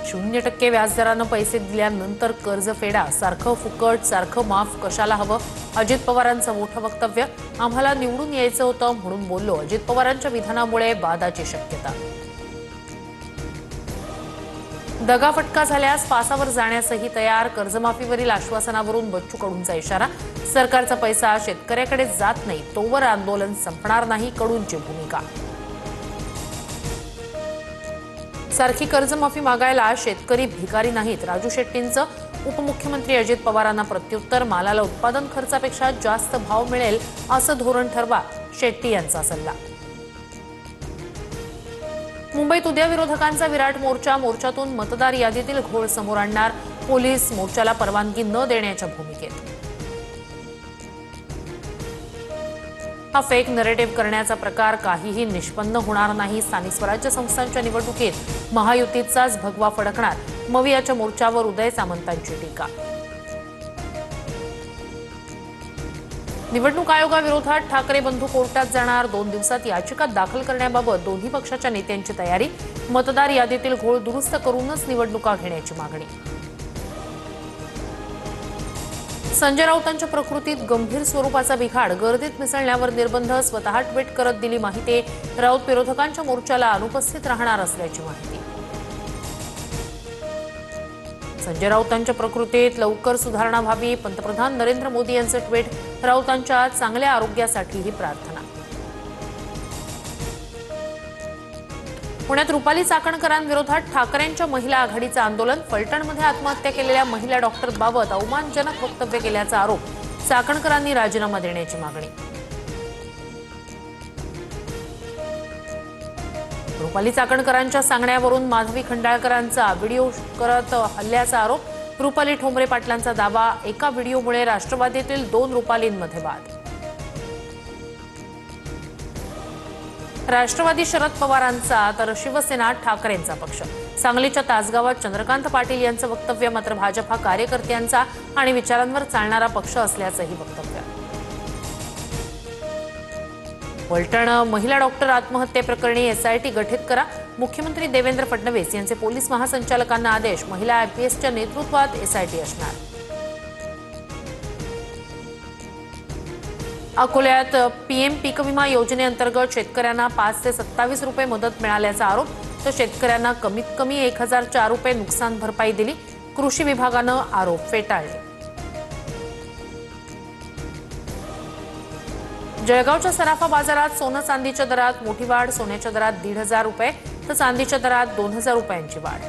0% व्याजदरानं पैसे दिल्यानंतर कर्ज फेडा, सारखं फुकट, सारखं माफ कशाला हवं? अजित पवारांचं मोठं वक्तव्य. आम्हाला निवडून यायचं होतं म्हणून बोललो. अजित पवारांच्या विधानामुळे वादाची शक्यता. दगाफटका झाल्यास फासावर जाण्यासही तयार. कर्जमाफीवरील आश्वासनावरून बच्चू कडूंचा इशारा. सरकारचा पैसा शेतकऱ्याकडे जात नाही तोवर आंदोलन संपणार नाही, कडूंची भूमिका. सारखी कर्जमाफी मागायला शेतकरी भिकारी नाहीत. राजू शेट्टींचं उपमुख्यमंत्री अजित पवारांना प्रत्युत्तर. मालाला उत्पादन खर्चापेक्षा जास्त भाव मिळेल असं धोरण ठरवा, शेट्टी यांचा सल्ला. मुंबईत उद्या विरोधकांचा विराट मोर्चा. मोर्चातून मतदार यादीतील घोळ समोर आणणार. पोलीस मोर्चाला परवानगी न देण्याच्या भूमिकेत. हा फेक नरेटिव्ह करण्याचा प्रकार काहीही निष्पन्न होणार नाही. स्थानिक स्वराज्य संस्थांच्या निवडणुकीत महायुतीचाच भगवा फडकणार. मवियाच्या मोर्चावर उदय सामंतांची टीका. निवडणूक आयोगाविरोधात ठाकरे बंधू कोर्टात जाणार. 2 दिवसात याचिका दाखल करण्याबाबत दोन्ही पक्षाच्या नेत्यांची तयारी. मतदार यादीतील घोळ दुरुस्त करूनच निवडणुका घेण्याची मागणी. संजय राऊतांच्या प्रकृतीत गंभीर स्वरूपाचा बिघाड. गर्दीत मिसळण्यावर निर्बंध. स्वतः ट्विट करत दिली माहिती. राऊत विरोधकांच्या मोर्चाला अनुपस्थित राहणार असल्याची माहिती. संजय राऊतांच्या प्रकृतीत लवकर सुधारणा व्हावी. पंतप्रधान नरेंद्र मोदी यांचं ट्विट. राऊतांच्या चांगल्या आरोग्यासाठीही प्रार्थना. पुण्यात रुपाली चाकणकरांविरोधात ठाकरेंच्या महिला आघाडीचं आंदोलन. फलटणमध्ये आत्महत्या केलेल्या महिला डॉक्टरबाबत अवमानजनक वक्तव्य केल्याचा आरोप. चाकणकरांनी राजीनामा देण्याची मागणी. रुपाली चाकणकरांच्या सांगण्यावरून माधवी खंडाळकरांचा व्हिडिओ करत हल्ल्याचा आरोप. रुपाली ठोंबरे पाटलांचा दावा. एका व्हिडिओमुळे राष्ट्रवादीतील 2 रुपालींमध्ये वाद. राष्ट्रवादी शरद पवारांचा तर शिवसेना ठाकरेंचा पक्ष. सांगलीच्या तासगावात चंद्रकांत पाटील यांचं वक्तव्य. मात्र भाजप हा कार्यकर्त्यांचा आणि विचारांवर चालणारा पक्ष असल्याचंही वक्तव्य. फलटण महिला डॉक्टर आत्महत्येप्रकरणी एसआयटी गठीत करा. मुख्यमंत्री देवेंद्र फडणवीस यांचे पोलीस महासंचालकांना आदेश. महिला आयपीएसच्या नेतृत्वात एसआयटी असणार. अकोल्यात पीएम पीक विमा योजनेअंतर्गत शेतकऱ्यांना 5 ते 27 रुपये मदत मिळाल्याचा आरोप. तर शेतकऱ्यांना कमीत कमी 1004 रुपये नुकसान भरपाई दिली. कृषी विभागानं आरोप फेटाळले. जळगावच्या सराफा बाजारात सोनं चांदीच्या दरात मोठी वाढ. सोन्याच्या दरात 1500 रुपये तर चांदीच्या दरात 2000 रुपयांची वाढ.